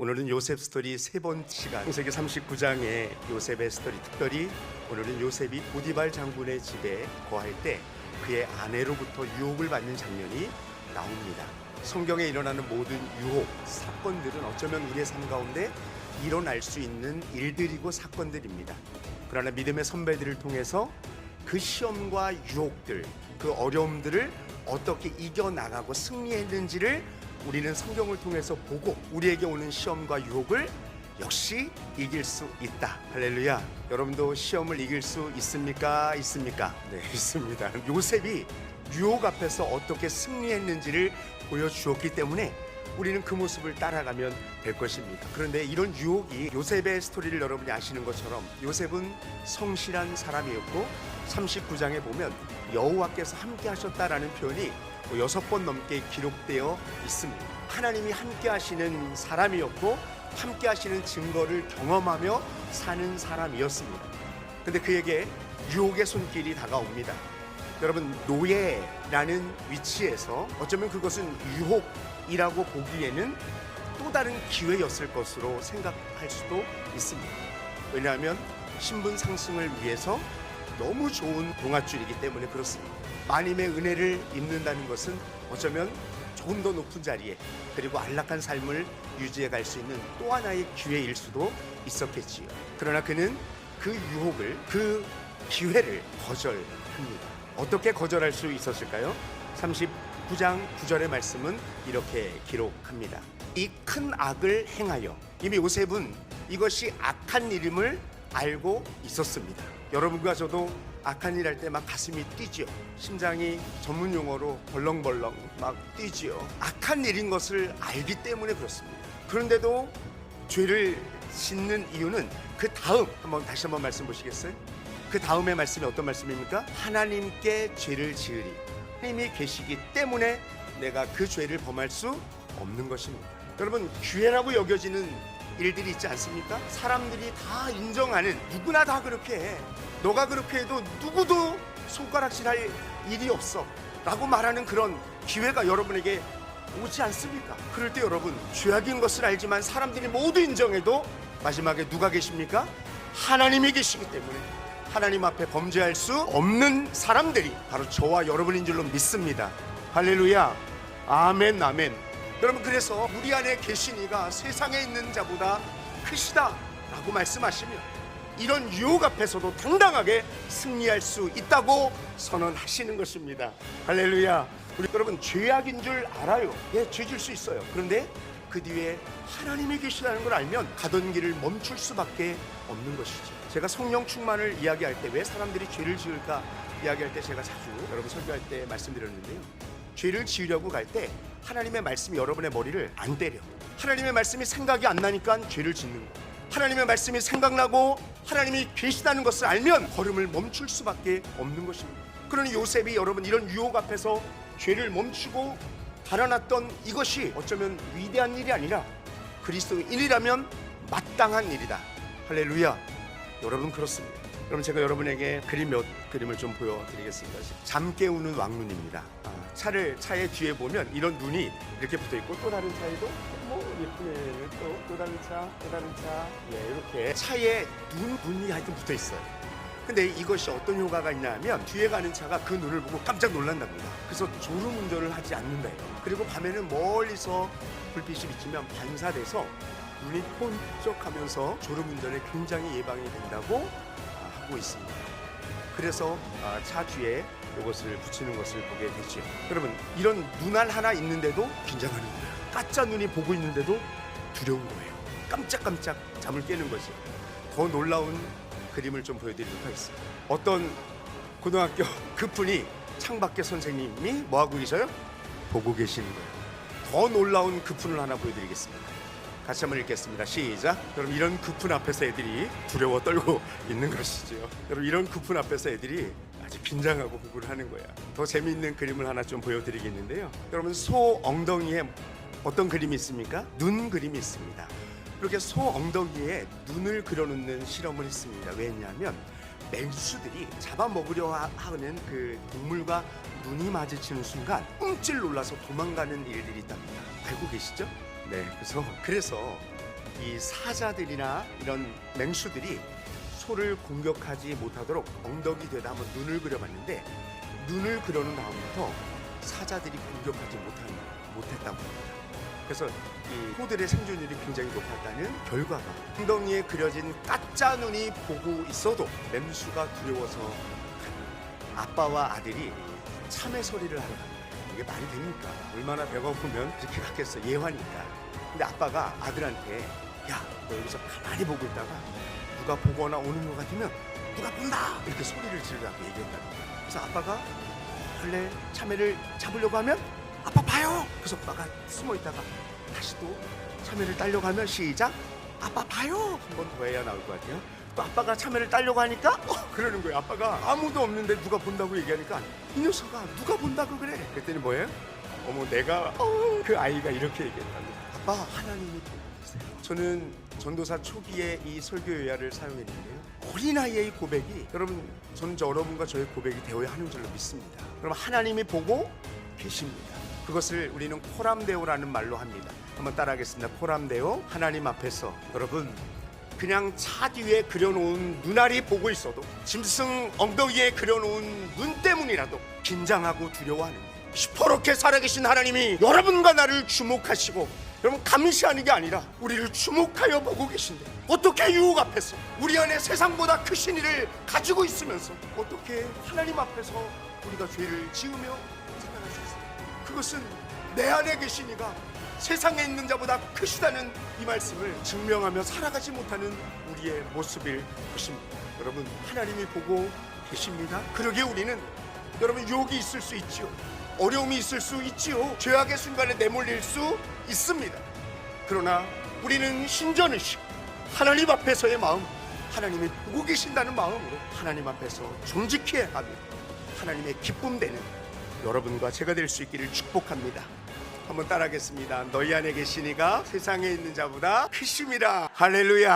오늘은 요셉 스토리 세 번째 시간, 창세기 39장의 요셉의 스토리, 특별히 오늘은 요셉이 보디발 장군의 집에 거할 때 그의 아내로부터 유혹을 받는 장면이 나옵니다. 성경에 일어나는 모든 유혹, 사건들은 어쩌면 우리의 삶 가운데 일어날 수 있는 일들이고 사건들입니다. 그러나 믿음의 선배들을 통해서 그 시험과 유혹들, 그 어려움들을 어떻게 이겨나가고 승리했는지를 우리는 성경을 통해서 보고 우리에게 오는 시험과 유혹을 역시 이길 수 있다. 할렐루야. 여러분도 시험을 이길 수 있습니까? 있습니까? 네, 있습니다. 요셉이 유혹 앞에서 어떻게 승리했는지를 보여주었기 때문에 우리는 그 모습을 따라가면 될 것입니다. 그런데 이런 유혹이, 요셉의 스토리를 여러분이 아시는 것처럼 요셉은 성실한 사람이었고 39장에 보면 여호와께서 함께 하셨다라는 표현이 6번 넘게 기록되어 있습니다. 하나님이 함께 하시는 사람이었고 함께 하시는 증거를 경험하며 사는 사람이었습니다. 근데 그에게 유혹의 손길이 다가옵니다. 여러분, 노예라는 위치에서 어쩌면 그것은 유혹이라고 보기에는 또 다른 기회였을 것으로 생각할 수도 있습니다. 왜냐하면 신분 상승을 위해서 너무 좋은 동아줄이기 때문에 그렇습니다. 마님의 은혜를 입는다는 것은 어쩌면 조금 더 높은 자리에, 그리고 안락한 삶을 유지해 갈 수 있는 또 하나의 기회일 수도 있었겠지요. 그러나 그는 그 유혹을, 그 기회를 거절합니다. 어떻게 거절할 수 있었을까요? 39장 9절의 말씀은 이렇게 기록합니다. 이 큰 악을 행하여, 이미 요셉은 이것이 악한 일임을 알고 있었습니다. 여러분과 저도 악한 일 할 때 막 가슴이 뛰죠. 심장이 전문 용어로 벌렁벌렁 막 뛰지요. 악한 일인 것을 알기 때문에 그렇습니다. 그런데도 죄를 짓는 이유는 그 다음, 다시 한번 말씀 보시겠어요? 그 다음의 말씀이 어떤 말씀입니까? 하나님께 죄를 지으리. 하나님이 계시기 때문에 내가 그 죄를 범할 수 없는 것입니다. 여러분, 기회라고 여겨지는 일들이 있지 않습니까? 사람들이 다 인정하는, 누구나 다 그렇게 해. 너가 그렇게 해도 누구도 손가락질할 일이 없어 라고 말하는 그런 기회가 여러분에게 오지 않습니까? 그럴 때 여러분, 죄악인 것을 알지만 사람들이 모두 인정해도 마지막에 누가 계십니까? 하나님이 계시기 때문에 하나님 앞에 범죄할 수 없는 사람들이 바로 저와 여러분인 줄로 믿습니다. 할렐루야. 아멘, 아멘. 여러분, 그래서 우리 안에 계신 이가 세상에 있는 자보다 크시다 라고 말씀하시며 이런 유혹 앞에서도 당당하게 승리할 수 있다고 선언하시는 것입니다. 할렐루야. 우리 여러분, 죄악인 줄 알아요. 예, 죄질 수 있어요. 그런데 그 뒤에 하나님이 계시다는 걸 알면 가던 길을 멈출 수밖에 없는 것이죠. 제가 성령 충만을 이야기할 때 왜 사람들이 죄를 지을까 이야기할 때 제가 자주 여러분 설교할 때 말씀드렸는데요. 죄를 지으려고 갈 때 하나님의 말씀이 여러분의 머리를 안 때려. 하나님의 말씀이 생각이 안 나니까 죄를 짓는 거예요. 하나님의 말씀이 생각나고 하나님이 계시다는 것을 알면 걸음을 멈출 수밖에 없는 것입니다. 그러니 요셉이 여러분 이런 유혹 앞에서 죄를 멈추고 달아났던 이것이 어쩌면 위대한 일이 아니라 그리스도인이라면 마땅한 일이다. 할렐루야. 여러분, 그렇습니다. 그럼 제가 여러분에게 몇 그림을 좀 보여드리겠습니다. 잠 깨우는 왕눈입니다. 차의 뒤에 보면 이런 눈이 이렇게 붙어있고, 또 다른 차에도 예쁘네, 또 다른 차, 네, 이렇게 차에 눈이 하여튼 붙어있어요. 근데 이것이 어떤 효과가 있냐 하면 뒤에 가는 차가 그 눈을 보고 깜짝 놀란답니다. 그래서 졸음운전을 하지 않는다요. 그리고 밤에는 멀리서 불빛이 비치면 반사돼서 눈이 번쩍하면서 졸음운전에 굉장히 예방이 된다고 하고 있습니다. 그래서 차 뒤에 이것을 붙이는 것을 보게 되죠. 여러분, 이런 눈알 하나 있는데도 긴장하는 거예요. 가짜 눈이 보고 있는데도 두려운 거예요. 깜짝깜짝 잠을 깨는 거죠. 더 놀라운 그림을 좀 보여드리도록 하겠습니다. 어떤 고등학교 그분이 창밖에 선생님이 뭐하고 계셔요? 보고 계시는 거예요. 더 놀라운 그분을 하나 보여드리겠습니다. 같이 한번 읽겠습니다. 시작. 여러분, 이런 그분 앞에서 애들이 두려워 떨고 있는 것이죠. 여러분, 이런 그분 앞에서 애들이 아주 긴장하고 구구를 하는 거야. 더 재미있는 그림을 하나 좀 보여드리겠는데요. 여러분, 소 엉덩이에 어떤 그림이 있습니까? 눈 그림이 있습니다. 이렇게 소 엉덩이에 눈을 그려놓는 실험을 했습니다. 왜냐하면 맹수들이 잡아먹으려 하는 그 동물과 눈이 마주치는 순간 움찔 놀라서 도망가는 일들이 있답니다. 알고 계시죠? 네, 그래서 이 사자들이나 이런 맹수들이 소를 공격하지 못하도록 엉덩이 뒤에다 한번 눈을 그려봤는데 눈을 그려놓은 다음부터 사자들이 공격하지 못했다고 합니다. 그래서 이 소들의 생존율이 굉장히 높았다는 결과가, 엉덩이에 그려진 가짜 눈이 보고 있어도 맹수가 두려워서 아빠와 아들이 참외 소리를 하러 갑니다. 이게 말이 됩니까? 얼마나 배고프면 그렇게 갔겠어, 예화니까. 근데 아빠가 아들한테 야, 너 여기서 가만히 보고 있다가 누가 보거나 오는 것 같으면 누가 본다! 이렇게 소리를 지르라고 얘기했다고. 그래서 아빠가 원래 참외를 잡으려고 하면 아빠 봐요! 그래서 아빠가 숨어 있다가 다시 또 참외를 따려고 하면 시작! 아빠 봐요! 한 번 더 해야 나올 것 같아요. 또 아빠가 참외를 따려고 하니까 그러는 거예요. 아빠가 아무도 없는데 누가 본다고 얘기하니까 이 녀석아 누가 본다고 그래? 그랬더니 뭐예요? 어머 내가 그 아이가 이렇게 얘기했다고. 아빠 하나님이 보고 계세요. 저는 전도사 초기에 이 설교 요야를 사용했는데요. 어린아이의 이 고백이 저는 여러분과 저의 고백이 되어야 하는 줄로 믿습니다. 그럼 하나님이 보고 계십니다. 그것을 우리는 코람데오라는 말로 합니다. 한번 따라하겠습니다. 코람데오. 하나님 앞에서 여러분 그냥 차 뒤에 그려놓은 눈알이 보고 있어도, 짐승 엉덩이에 그려놓은 눈 때문이라도 긴장하고 두려워하는, 시퍼렇게 살아계신 하나님이 여러분과 나를 주목하시고 여러분 감시하는 게 아니라 우리를 주목하여 보고 계신데, 어떻게 유혹 앞에서 우리 안에 세상보다 크신 이를 가지고 있으면서 어떻게 하나님 앞에서 우리가 죄를 지으며 생각할 수 있어요? 그것은 내 안에 계신 이가 세상에 있는 자보다 크시다는 이 말씀을 증명하며 살아가지 못하는 우리의 모습일 것입니다. 여러분 하나님이 보고 계십니다. 그러기에 우리는 여러분 유혹이 있을 수 있지요. 어려움이 있을 수 있지요. 죄악의 순간에 내몰릴 수 있습니다. 그러나 우리는 신전의식, 하나님 앞에서의 마음, 하나님이 보고 계신다는 마음으로 하나님 앞에서 정직해야 하며 하나님의 기쁨 되는 여러분과 제가 될 수 있기를 축복합니다. 한번 따라하겠습니다. 너희 안에 계신 이가 세상에 있는 자보다 크심이라. 할렐루야.